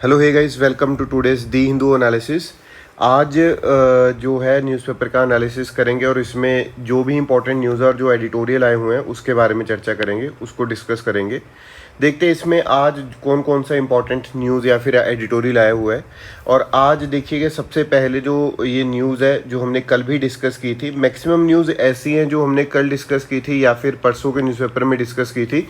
Hello hey guys, welcome to today's the Hindu analysis. आज जो है न्यूज़पेपर का एनालिसिस करेंगे और इसमें जो भी इंपॉर्टेंट न्यूज़ और जो एडिटोरियल आए हुए हैं उसके बारे में चर्चा करेंगे, उसको डिस्कस करेंगे। देखते हैं इसमें आज कौन कौन सा इंपॉर्टेंट न्यूज़ या फिर एडिटोरियल आया हुआ है। और आज देखिएगा, सबसे पहले जो ये न्यूज़ है जो हमने कल भी डिस्कस की थी, मैक्सिमम न्यूज़ ऐसी हैं जो हमने कल डिस्कस की थी या फिर परसों के न्यूज़पेपर में डिस्कस की थी,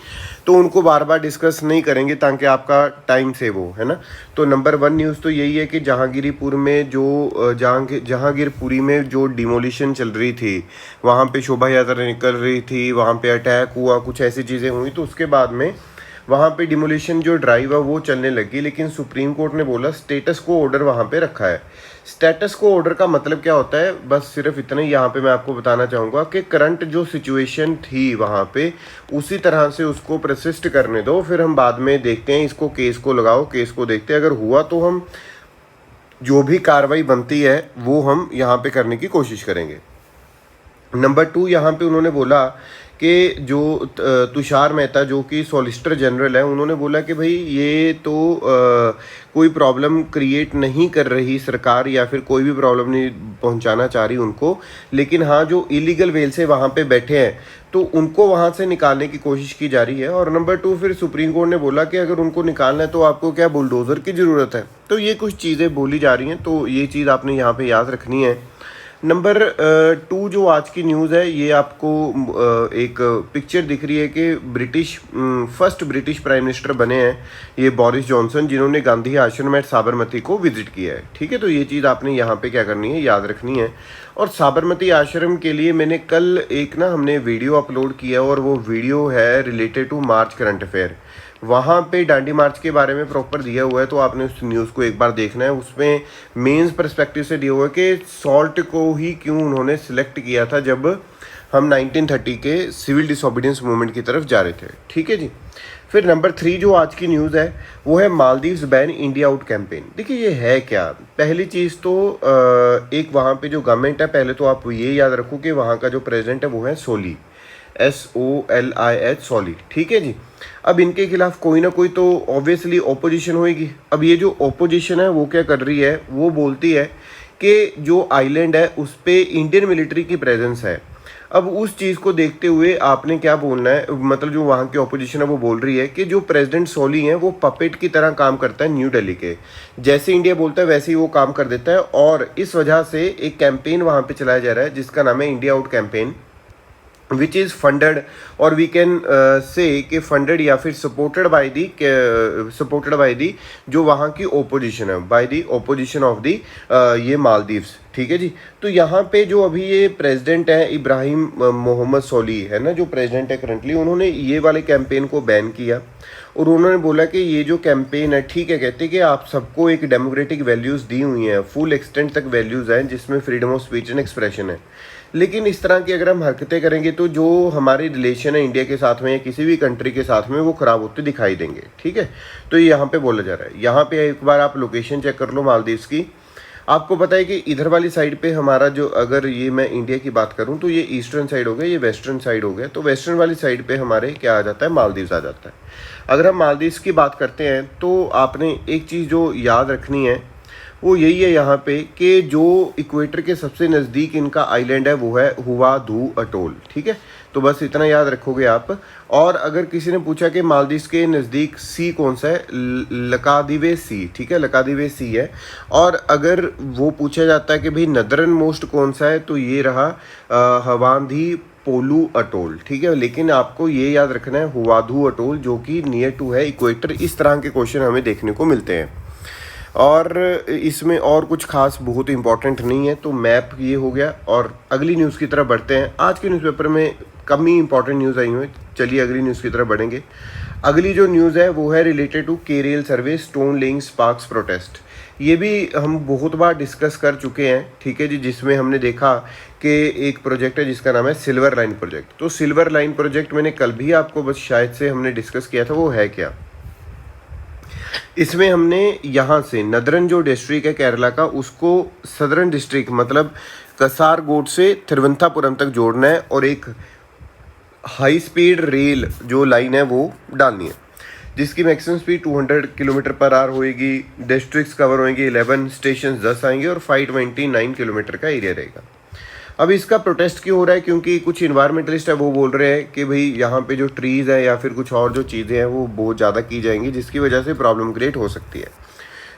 तो उनको बार बार डिस्कस नहीं करेंगे ताकि आपका टाइम सेव हो, है ना। तो नंबर 1 न्यूज़ तो यही है कि जहांगीरपुर में जो जहांगीरपुरी में जो डिमोलिशन चल रही थी, वहाँ पे शोभा यात्रा निकल रही थी, वहाँ पे अटैक हुआ, कुछ ऐसी चीज़ें हुई, तो उसके बाद में वहाँ पे डिमोलिशन जो ड्राइव है वो चलने लगी। लेकिन सुप्रीम कोर्ट ने बोला स्टेटस को ऑर्डर वहाँ पे रखा है। स्टेटस को ऑर्डर का मतलब क्या होता है, बस सिर्फ इतना ही यहाँ पे मैं आपको बताना चाहूँगा कि करंट जो सिचुएशन थी वहाँ पे उसी तरह से उसको प्रसिस्ट करने दो, फिर हम बाद में देखते हैं, इसको केस को लगाओ, केस को देखते हैं, अगर हुआ तो हम जो भी कार्रवाई बनती है वो हम यहाँ पे करने की कोशिश करेंगे। नंबर 2, यहाँ पे उन्होंने बोला कि जो तुषार मेहता जो कि सॉलिसिटर जनरल है, उन्होंने बोला कि भाई ये तो कोई प्रॉब्लम क्रिएट नहीं कर रही सरकार या फिर कोई भी प्रॉब्लम नहीं पहुंचाना चाह रही उनको, लेकिन हाँ जो इलीगल वेल से वहाँ पे बैठे हैं तो उनको वहाँ से निकालने की कोशिश की जा रही है। और नंबर 2, फिर सुप्रीम कोर्ट ने बोला कि अगर उनको निकालना है तो आपको क्या बुलडोज़र की ज़रूरत है। तो ये कुछ चीज़ें बोली जा रही हैं, तो ये चीज़ आपने यहाँ पे याद रखनी है। नंबर 2 जो आज की न्यूज़ है, ये आपको एक पिक्चर दिख रही है कि फर्स्ट ब्रिटिश प्राइम मिनिस्टर बने हैं ये बोरिस जॉनसन, जिन्होंने गांधी आश्रम एट साबरमती को विजिट किया है। ठीक है, तो ये चीज़ आपने यहाँ पे क्या करनी है, याद रखनी है। और साबरमती आश्रम के लिए मैंने कल एक हमने वीडियो अपलोड किया और वो वीडियो है related to March current affair. वहाँ पे डांडी मार्च के बारे में प्रॉपर दिया हुआ है, तो आपने उस न्यूज़ को एक बार देखना है। उसमें मेंस पर्सपेक्टिव से दिया हुआ है कि सॉल्ट को ही क्यों उन्होंने सिलेक्ट किया था जब हम 1930 के सिविल डिसोबीडियंस मूवमेंट की तरफ जा रहे थे। ठीक है जी। फिर नंबर 3 जो आज की न्यूज़ है वो है Maldives ban India out campaign. देखिए ये है क्या, पहली चीज़ तो एक वहाँ पे जो गवर्नमेंट है, पहले तो आप ये याद रखो कि वहाँ का जो प्रेसिडेंट है वो है सोली, SOLIH, सोली। ठीक है जी। अब इनके खिलाफ कोई ना कोई तो ऑब्वियसली ओपोजिशन होगी। अब ये जो ओपोजिशन है वो क्या कर रही है, वो बोलती है कि जो आइलैंड है उस पे इंडियन मिलिट्री की प्रेजेंस है। अब उस चीज़ को देखते हुए आपने क्या बोलना है, मतलब जो वहाँ की ओपोजिशन है वो बोल रही है कि जो प्रेसिडेंट सोली हैं वो पपेट की तरह काम करता है न्यू दिल्ली के, जैसे इंडिया बोलता है वैसे ही वो काम कर देता है। और इस वजह से एक कैंपेन वहाँ पे चलाया जा रहा है जिसका नाम है India out campaign, which is funded, और वी कैन से कि फंडेड या फिर सपोर्टेड बाय दी जो वहाँ की ओपोजिशन है, by the opposition of the ये मालदीव्स। ठीक है जी। तो यहाँ पे जो अभी ये प्रेसिडेंट है इब्राहिम मोहम्मद सोली है ना, जो प्रेसिडेंट है करंटली, उन्होंने ये वाले कैंपेन को बैन किया और उन्होंने बोला कि ये जो कैंपेन है, ठीक है, कहते हैं कि आप सबको एक डेमोक्रेटिक वैल्यूज़ दी हुई हैं, फुल एक्सटेंट तक वैल्यूज़ हैं जिसमें freedom of speech and expression है, लेकिन इस तरह की अगर हम हरकतें करेंगे तो जो हमारी रिलेशन है इंडिया के साथ में या किसी भी कंट्री के साथ में वो ख़राब होते दिखाई देंगे। ठीक है, तो ये यहाँ पे बोला जा रहा है। यहाँ पे एक बार आप लोकेशन चेक कर लो मालदीव्स की। आपको पता है कि इधर वाली साइड पे हमारा जो, अगर ये मैं इंडिया की बात करूं तो ये ईस्टर्न साइड हो गया, ये वेस्टर्न साइड हो गया, तो वेस्टर्न वाली साइड पे हमारे क्या आ जाता है, मालदीव्स आ जाता है। अगर हम मालदीव्स की बात करते हैं तो आपने एक चीज़ जो याद रखनी है वो यही है यहाँ पे कि जो इक्वेटर के सबसे नज़दीक इनका आइलैंड है वो है हुवाधू अटोल। ठीक है, तो बस इतना याद रखोगे आप। और अगर किसी ने पूछा कि मालदीव्स के नज़दीक सी कौन सा है, लकादिवे सी। ठीक है, लकादिवे सी है। और अगर वो पूछा जाता है कि भाई नदरन मोस्ट कौन सा है, तो ये रहा हवांधी पोलू अटोल। ठीक है, लेकिन आपको ये याद रखना है हुवाधू अटोल जो कि नियर टू है इक्वेटर। इस तरह के क्वेश्चन हमें देखने को मिलते हैं और इसमें और कुछ खास बहुत इंपॉर्टेंट नहीं है। तो मैप ये हो गया और अगली न्यूज़ की तरफ बढ़ते हैं। आज के न्यूज़पेपर में कम ही इंपॉर्टेंट न्यूज़ आई हुई, चलिए अगली न्यूज़ की तरफ बढ़ेंगे। अगली जो न्यूज़ है वो है related to Kerala survey stone laying sparks protest. ये भी हम बहुत बार डिस्कस कर चुके हैं। ठीक है जी, जिसमें हमने देखा कि एक प्रोजेक्ट है जिसका नाम है सिल्वर लाइन प्रोजेक्ट। तो सिल्वर लाइन प्रोजेक्ट मैंने कल भी आपको बस शायद से हमने डिस्कस किया था, वो है क्या। इसमें हमने यहाँ से नदरन जो डिस्ट्रिक्ट है केरला का, उसको सदर्न डिस्ट्रिक्ट मतलब कसारगोड से तिरुवनंतपुरम तक जोड़ना है और एक हाई स्पीड रेल जो लाइन है वो डालनी है। जिसकी maximum speed 200 kilometre per hour होएगी। डिस्ट्रिक्ट्स कवर होंगे 11, स्टेशन 10 आएंगे और 529 किलोमीटर का एरिया रहेगा। अब इसका प्रोटेस्ट क्यों हो रहा है? क्योंकि कुछ इन्वायरमेंटलिस्ट है वो बोल रहे हैं कि भाई यहाँ पे जो ट्रीज़ है या फिर कुछ और जो चीज़ें हैं वो बहुत ज़्यादा की जाएंगी, जिसकी वजह से प्रॉब्लम क्रिएट हो सकती है।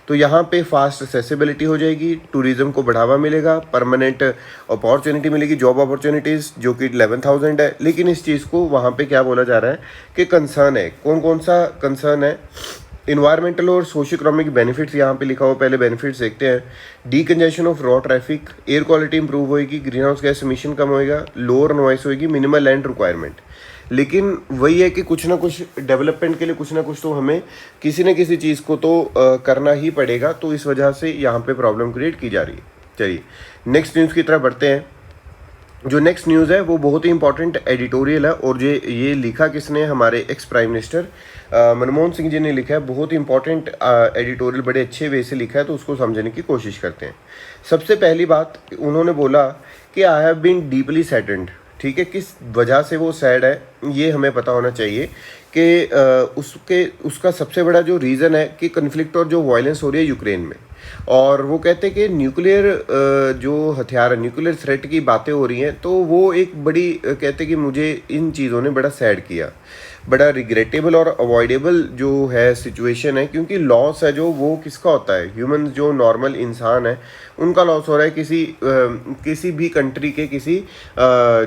तो यहाँ पे फास्ट एक्सेसिबिलिटी हो जाएगी, टूरिज़्म को बढ़ावा मिलेगा, परमानेंट अपॉर्चुनिटी मिलेगी, जॉब अपॉर्चुनिटीज़ जो कि 11,000 है। लेकिन इस चीज़ को वहाँ पे क्या बोला जा रहा है कि कंसर्न है। कौन कौन सा कंसर्न है? इन्वायरमेंटल और सोशो इकोनॉमिक बेनिफिट्स यहाँ पे लिखा हुआ, पहले बेनिफिट्स देखते हैं। Decongestion of raw traffic, air quality improve होएगी, ग्रीन हाउस गैस एमिशन कम होएगा, लोअर नॉइस होएगी, मिनिमल लैंड रिक्वायरमेंट। लेकिन वही है कि कुछ ना कुछ डेवलपमेंट के लिए कुछ ना कुछ तो हमें किसी न किसी चीज़ को तो करना ही पड़ेगा। तो इस वजह से यहाँ पे प्रॉब्लम क्रिएट की जा रही है। चलिए नेक्स्ट न्यूज़ की तरफ बढ़ते हैं। जो नेक्स्ट न्यूज़ है वो बहुत ही इंपॉर्टेंट एडिटोरियल है और ये लिखा किसने? हमारे ex prime minister Manmohan Singh ji ने लिखा है। बहुत ही इंपॉर्टेंट एडिटोरियल, बड़े अच्छे वे से लिखा है, तो उसको समझने की कोशिश करते हैं। सबसे पहली बात उन्होंने बोला कि I have been deeply saddened. ठीक है, किस वजह से वो सैड है ये हमें पता होना चाहिए कि उसका सबसे बड़ा जो रीज़न है कि कन्फ्लिक्ट और जो वायलेंस हो रही है यूक्रेन में। और वो कहते हैं कि न्यूक्लियर जो हथियार है, न्यूक्लियर थ्रेट की बातें हो रही हैं, तो वो एक बड़ी कहते हैं कि मुझे इन चीज़ों ने बड़ा सैड किया, बड़ा रिग्रेटेबल और अवॉइडेबल जो है सिचुएशन है। क्योंकि लॉस है जो वो किसका होता है? ह्यूमन, जो नॉर्मल इंसान है उनका लॉस हो रहा है। किसी भी कंट्री के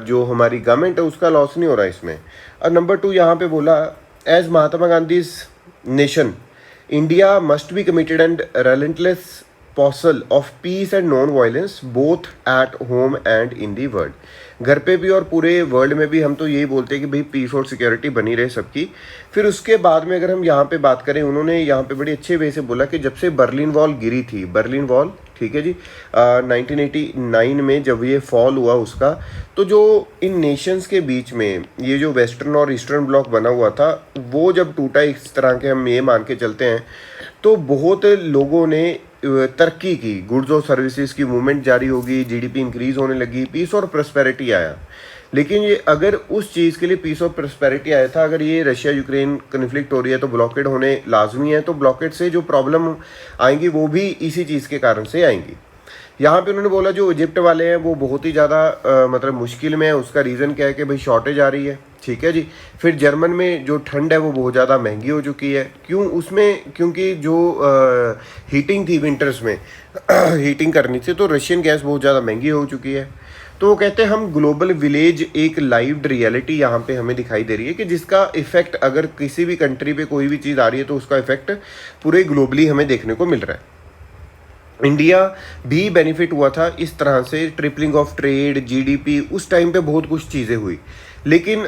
जो हमारी गवर्नमेंट है उसका लॉस नहीं हो रहा है इसमें। और नंबर 2 यहाँ पे बोला, as Mahatma Gandhi nation India must be committed and relentless pursuit of peace and non-violence both at home and in the world। घर पे भी और पूरे वर्ल्ड में भी हम तो यही बोलते हैं कि भाई पीस और सिक्योरिटी बनी रहे सबकी। फिर उसके बाद में अगर हम यहाँ पे बात करें, उन्होंने यहाँ पे बड़े अच्छे वे से बोला कि जब से बर्लिन वॉल गिरी थी, बर्लिन वॉल, ठीक है जी, 1989 में जब ये फॉल हुआ उसका, तो जो इन नेशंस के बीच में ये जो वेस्टर्न और ईस्टर्न ब्लॉक बना हुआ था वो जब टूटा, इस तरह के हम ये मान के चलते हैं, तो बहुत लोगों ने तरक्की की, गुड्स और सर्विसेज की मूवमेंट जारी होगी, जीडीपी इंक्रीज होने लगी, पीस और प्रॉस्पेरिटी आया। लेकिन ये अगर उस चीज़ के लिए पीस और प्रॉस्पेरिटी आया था, अगर ये रशिया यूक्रेन कन्फ्लिक्ट हो रही है तो ब्लॉकेड होने लाजमी है। तो ब्लॉकेड से जो प्रॉब्लम आएंगी वो भी इसी चीज़ के कारण से आएंगी। यहाँ पे उन्होंने बोला जो इजिप्ट वाले हैं वो बहुत ही ज़्यादा मतलब मुश्किल में है। उसका रीज़न क्या है कि भाई शॉर्टेज आ रही है, ठीक है जी। फिर जर्मन में जो ठंड है वो बहुत ज़्यादा महंगी हो चुकी है। क्यों? उसमें क्योंकि जो हीटिंग थी विंटर्स में हीटिंग करनी थी, तो रशियन गैस बहुत ज़्यादा महंगी हो चुकी है। तो वो कहते हैं हम ग्लोबल विलेज, एक लाइव रियलिटी यहाँ पे हमें दिखाई दे रही है कि जिसका इफेक्ट अगर किसी भी कंट्री पे कोई भी चीज़ आ रही है तो उसका इफेक्ट पूरे ग्लोबली हमें देखने को मिल रहा है। इंडिया भी बेनिफिट हुआ था इस तरह से, ट्रिपलिंग ऑफ ट्रेड, जीडीपी, उस टाइम पे बहुत कुछ चीज़ें हुई। लेकिन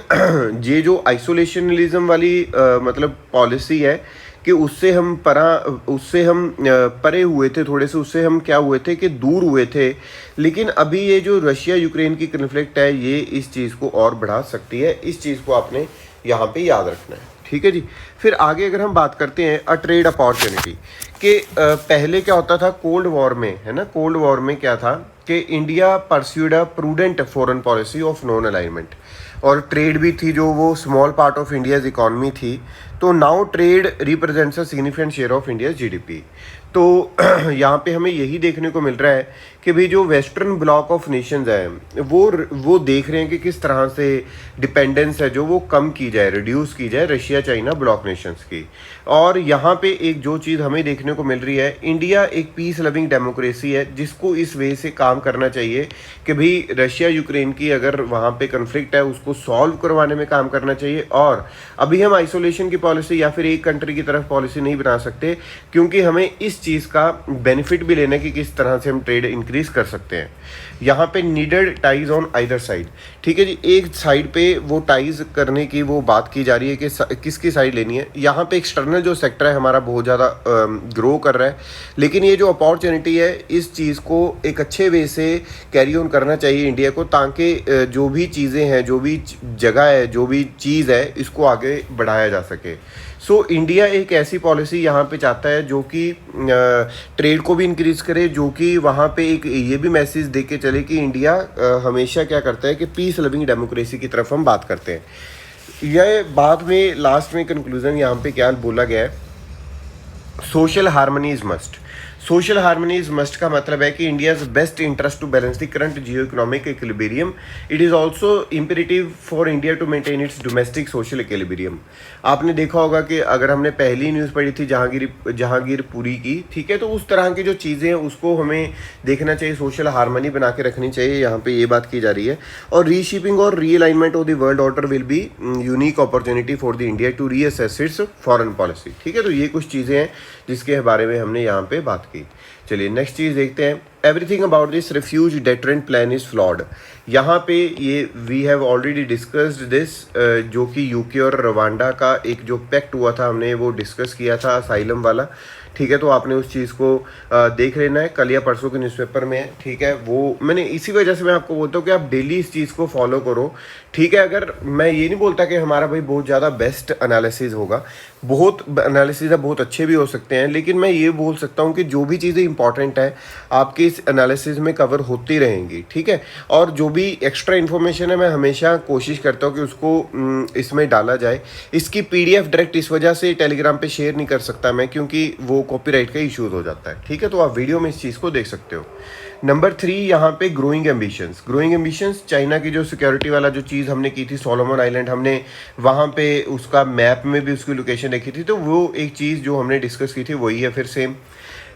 ये जो आइसोलेशनलिज्म वाली मतलब पॉलिसी है कि उससे हम परे हुए थे थोड़े से, उससे हम क्या हुए थे कि दूर हुए थे। लेकिन अभी ये जो रशिया यूक्रेन की कन्फ्लिक्ट है ये इस चीज़ को और बढ़ा सकती है। इस चीज़ को आपने यहाँ पे याद रखना है, ठीक है जी। फिर आगे अगर हम बात करते हैं अ ट्रेड अपॉर्चुनिटी कि पहले क्या होता था कोल्ड वॉर में, है ना, कोल्ड वॉर में क्या था कि India pursued a prudent foreign policy of non alignment, और ट्रेड भी थी जो वो small part of India's economy थी। तो now trade represents a significant share of India's GDP. तो यहाँ पे हमें यही देखने को मिल रहा है कि भाई जो वेस्टर्न ब्लॉक ऑफ नेशंस हैं वो देख रहे हैं कि किस तरह से डिपेंडेंस है जो वो कम की जाए, रिड्यूस की जाए रशिया चाइना ब्लॉक नेशंस की। और यहाँ पे एक जो चीज़ हमें देखने को मिल रही है, इंडिया एक पीस लविंग डेमोक्रेसी है जिसको इस वे से काम करना चाहिए कि भाई रशिया यूक्रेन की अगर वहाँ पे कन्फ्लिक्ट है उसको सॉल्व करवाने में काम करना चाहिए। और अभी हम आइसोलेशन की पॉलिसी या फिर एक कंट्री की तरफ पॉलिसी नहीं बना सकते, क्योंकि हमें इस चीज़ का बेनिफिट भी लेना है कि किस तरह से हम ट्रेड इंक्रीज कर सकते हैं। यहाँ पे needed ties on either side, ठीक है जी। एक साइड पे वो टाइज करने की वो बात की जा रही है कि किसकी साइड लेनी है। यहाँ पे एक्सटर्नल जो सेक्टर है हमारा बहुत ज़्यादा ग्रो कर रहा है, लेकिन ये जो अपॉर्चुनिटी है इस चीज़ को एक अच्छे वे से कैरी ऑन करना चाहिए इंडिया को, ताकि जो भी चीज़ें हैं, जो भी जगह है, जो भी चीज़ है, इसको आगे बढ़ाया जा सके। सो इंडिया एक ऐसी पॉलिसी यहाँ पे चाहता है जो कि ट्रेड को भी इंक्रीज करे, जो कि वहाँ पे एक ये भी मैसेज दे के चले कि इंडिया हमेशा क्या करता है कि पीस लविंग डेमोक्रेसी की तरफ हम बात करते हैं। यह बाद में लास्ट में कंक्लूजन यहाँ पे क्या बोला गया है, social harmony is must. Social harmony is must का मतलब है कि India's best interest to balance the current geo economic equilibrium. It is also imperative for India to maintain its domestic social equilibrium. आपने देखा होगा कि अगर हमने पहली न्यूज़ पढ़ी थी जहांगीरपुरी की, ठीक है, तो उस तरह की जो चीज़ें हैं उसको हमें देखना चाहिए, सोशल हार्मनी बना के रखनी चाहिए, यहाँ पे ये बात की जा रही है। और रीशिपिंग और realignment of the world order will be unique opportunity for the India to reassess its foreign policy. ठीक है, तो ये कुछ चीज़ें हैं जिसके बारे में हमने यहाँ पे बात की। चलिए नेक्स्ट चीज़ देखते हैं। Everything about this refugee deterrent plan is flawed. यहाँ पे ये we have already discussed this, जो कि यूके और रवांडा का एक जो पैक्ट हुआ था हमने वो डिस्कस किया था असाइलम वाला। ठीक है, तो आपने उस चीज़ को देख लेना है, कल या परसों के न्यूज़पेपर में है। ठीक है, वो मैंने इसी वजह से मैं आपको बोलता हूँ कि आप डेली इस चीज़ को फॉलो करो। ठीक है, अगर मैं ये नहीं बोलता कि हमारा भाई बहुत ज़्यादा बेस्ट एनालिसिस होगा, बहुत एनालिसिस बहुत अच्छे भी हो सकते हैं, लेकिन मैं ये बोल सकता हूँ कि जो भी चीज़ें इंपॉर्टेंट है आपके इस एनालिसिस में कवर होती रहेंगी। ठीक है, और जो भी एक्स्ट्रा इन्फॉर्मेशन है मैं हमेशा कोशिश करता हूँ कि उसको इसमें डाला जाए। इसकी PDF डायरेक्ट इस वजह से टेलीग्राम पे शेयर नहीं कर सकता मैं, क्योंकि वो कॉपीराइट का इश्यूज हो जाता है। ठीक है, तो आप वीडियो में इस चीज़ को देख सकते हो। नंबर 3 यहाँ पे growing ambitions. Growing ambitions, China की जो सिक्योरिटी वाला जो चीज़ हमने की थी सोलोमन आइलैंड, हमने वहाँ पे उसका मैप में भी उसकी लोकेशन देखी थी, तो वो एक चीज़ जो हमने डिस्कस की थी वही है फिर सेम।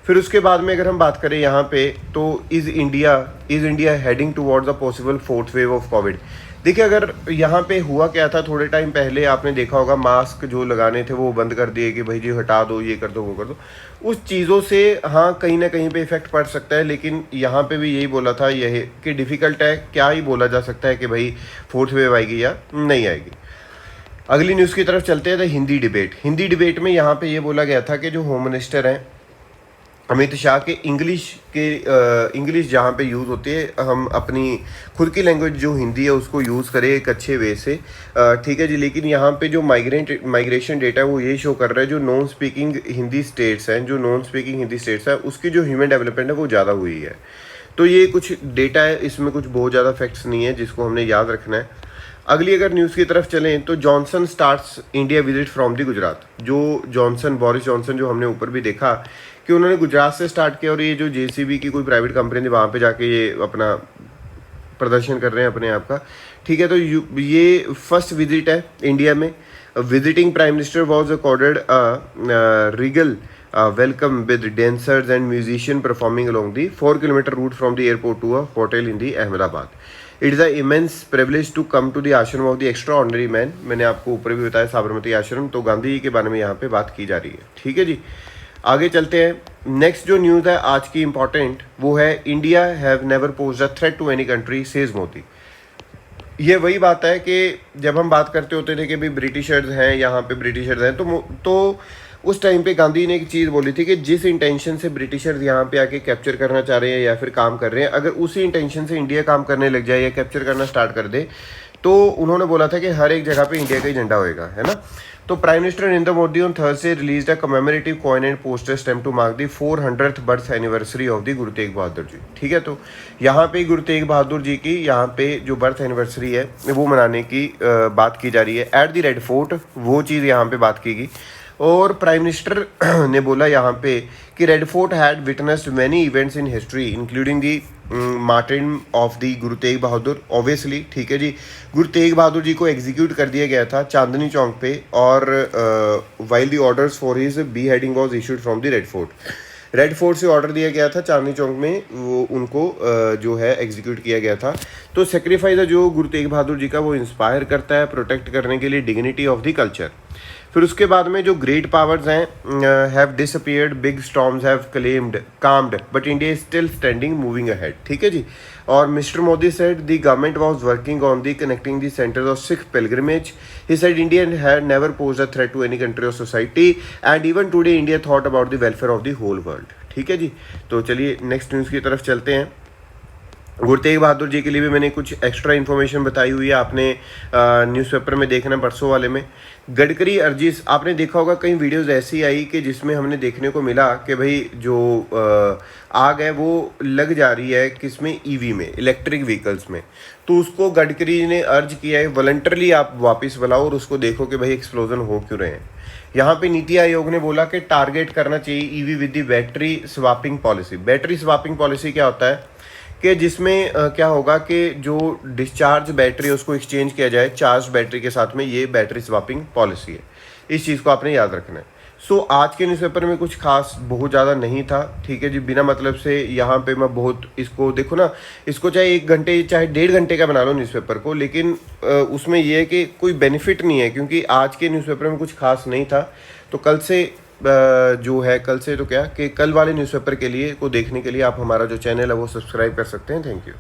फिर उसके बाद में अगर हम बात करें यहाँ पे, तो is India heading towards a possible 4th wave of Covid. देखिए, अगर यहाँ पे हुआ क्या था, थोड़े टाइम पहले आपने देखा होगा मास्क जो लगाने थे वो बंद कर दिए कि भाई जी हटा दो, ये कर दो, वो कर दो। उस चीज़ों से हाँ कहीं ना कहीं पे इफेक्ट पड़ सकता है, लेकिन यहाँ पे भी यही बोला था यह कि डिफ़िकल्ट है, क्या ही बोला जा सकता है कि भाई 4th वेव आएगी या नहीं आएगी। अगली न्यूज़ की तरफ चलते हैं। तो हिंदी डिबेट में यहाँ पे ये बोला गया था कि जो होम मिनिस्टर हैं अमित शाह के इंग्लिश जहाँ पे यूज़ होती है, हम अपनी खुद की लैंग्वेज जो हिंदी है उसको यूज़ करें एक अच्छे वे से। ठीक है जी, लेकिन यहाँ पे जो माइग्रेशन डेटा है वो ये शो कर रहा है जो नॉन स्पीकिंग हिंदी स्टेट्स हैं उसकी जो ह्यूमन डेवलपमेंट है वो ज़्यादा हुई है। तो ये कुछ डेटा है, इसमें कुछ बहुत ज़्यादा फैक्ट्स नहीं है जिसको हमने याद रखना है। अगली अगर न्यूज़ की तरफ चलें तो Johnson starts India visit from the Gujarat. जो बोरिस जॉनसन जो हमने ऊपर भी देखा कि उन्होंने गुजरात से स्टार्ट किया, और ये जो JCB की कोई प्राइवेट कंपनी थी वहाँ पे जाके ये अपना प्रदर्शन कर रहे हैं अपने आप का। ठीक है, तो ये फर्स्ट विजिट है इंडिया में। Visiting prime minister was accorded Regal welcome with dancers and musician performing along the 4 kilometer route from the airport to a hotel in the Ahmedabad. It is an immense privilege to come to the ashram of the extraordinary man. मैंने आपको ऊपर भी बताया साबरमती आश्रम, तो गांधी जी के बारे में यहाँ पे बात की जा रही है। ठीक है जी, आगे चलते हैं। नेक्स्ट जो न्यूज़ है आज की इम्पॉर्टेंट वो है India have never posed a threat to any country says Modi. ये वही बात है कि जब हम बात करते होते थे कि भाई ब्रिटिशर्स हैं यहाँ पे, ब्रिटिशर्स हैं, तो उस टाइम पे गांधी ने एक चीज़ बोली थी कि जिस इंटेंशन से ब्रिटिशर्स यहाँ पे आके कैप्चर करना चाह रहे हैं या फिर काम कर रहे हैं, अगर उसी इंटेंशन से इंडिया काम करने लग जाए या कैप्चर करना स्टार्ट कर दे, तो उन्होंने बोला था कि हर एक जगह पे इंडिया का ही झंडा होएगा, है ना। तो prime minister Narendra Modi on Thursday released a commemorative coin and poster stamp to mark the 400th birth anniversary of the Guru Tegh Bahadur ji. ठीक है, तो यहाँ पे गुरु तेग बहादुर जी की यहाँ पे जो बर्थ एनिवर्सरी है वो मनाने की बात की जा रही है एट द रेड फोर्ट, वो चीज़ यहाँ पे बात की गई। और प्राइम मिनिस्टर ने बोला यहाँ पे कि red fort had witnessed many events in history including the Martin of the Guru Tegh Bahadur, obviously. ठीक है जी, गुरु तेग बहादुर जी को एग्जीक्यूट कर दिया गया था चांदनी चौक पे, और while the orders for his B heading was issued from the red fort से ऑर्डर दिया गया था चांदनी चौक में, वो उनको जो है एग्जीक्यूट किया गया था। तो सेक्रीफाइस जो गुरु तेग बहादुर जी का वो इंस्पायर करता है प्रोटेक्ट करने के लिए डिग्निटी ऑफ द कल्चर। फिर उसके बाद में जो ग्रेट पावर्स हैं have disappeared, big storms have calmed but India is still standing moving ahead. ठीक है जी, और mister Modi said the government was working on the connecting the centres of Sikh pilgrimage. He said India had never posed a threat to any country और society and even today India thought about the welfare of the whole world. ठीक है जी, तो चलिए next news की तरफ चलते हैं। गुरु तेग बहादुर जी के लिए भी मैंने कुछ एक्स्ट्रा इन्फॉर्मेशन बताई हुई है, आपने न्यूज़पेपर में देखना परसों वाले में। गडकरी अर्जी आपने देखा होगा, कई वीडियोस ऐसी आई कि जिसमें हमने देखने को मिला कि भाई जो आग है वो लग जा रही है किसमें, ईवी में, इलेक्ट्रिक व्हीकल्स में। तो उसको गडकरी ने अर्ज किया है वॉलंटरली आप वापस बुलाओ और उसको देखो कि भाई एक्सप्लोजन हो क्यों रहे हैं। यहाँ पे नीति आयोग ने बोला कि टारगेट करना चाहिए EV with the battery swapping policy. Battery swapping policy क्या होता है कि जिसमें क्या होगा कि जो डिस्चार्ज बैटरी है उसको एक्सचेंज किया जाए चार्ज बैटरी के साथ में, ये बैटरी स्वापिंग पॉलिसी है। इस चीज़ को आपने याद रखना है। सो आज के न्यूज़पेपर में कुछ खास बहुत ज़्यादा नहीं था, ठीक है जी। बिना मतलब से यहाँ पे मैं बहुत इसको देखो ना, इसको चाहे 1 घंटे चाहे 1.5 घंटे का बना लो न्यूज़पेपर को, लेकिन उसमें ये है कि कोई बेनिफिट नहीं है, क्योंकि आज के न्यूज़पेपर में कुछ खास नहीं था। तो कल से जो है, कल से तो क्या कि कल वाले न्यूज़पेपर के लिए को देखने के लिए आप हमारा जो चैनल है वो सब्सक्राइब कर सकते हैं। Thank you.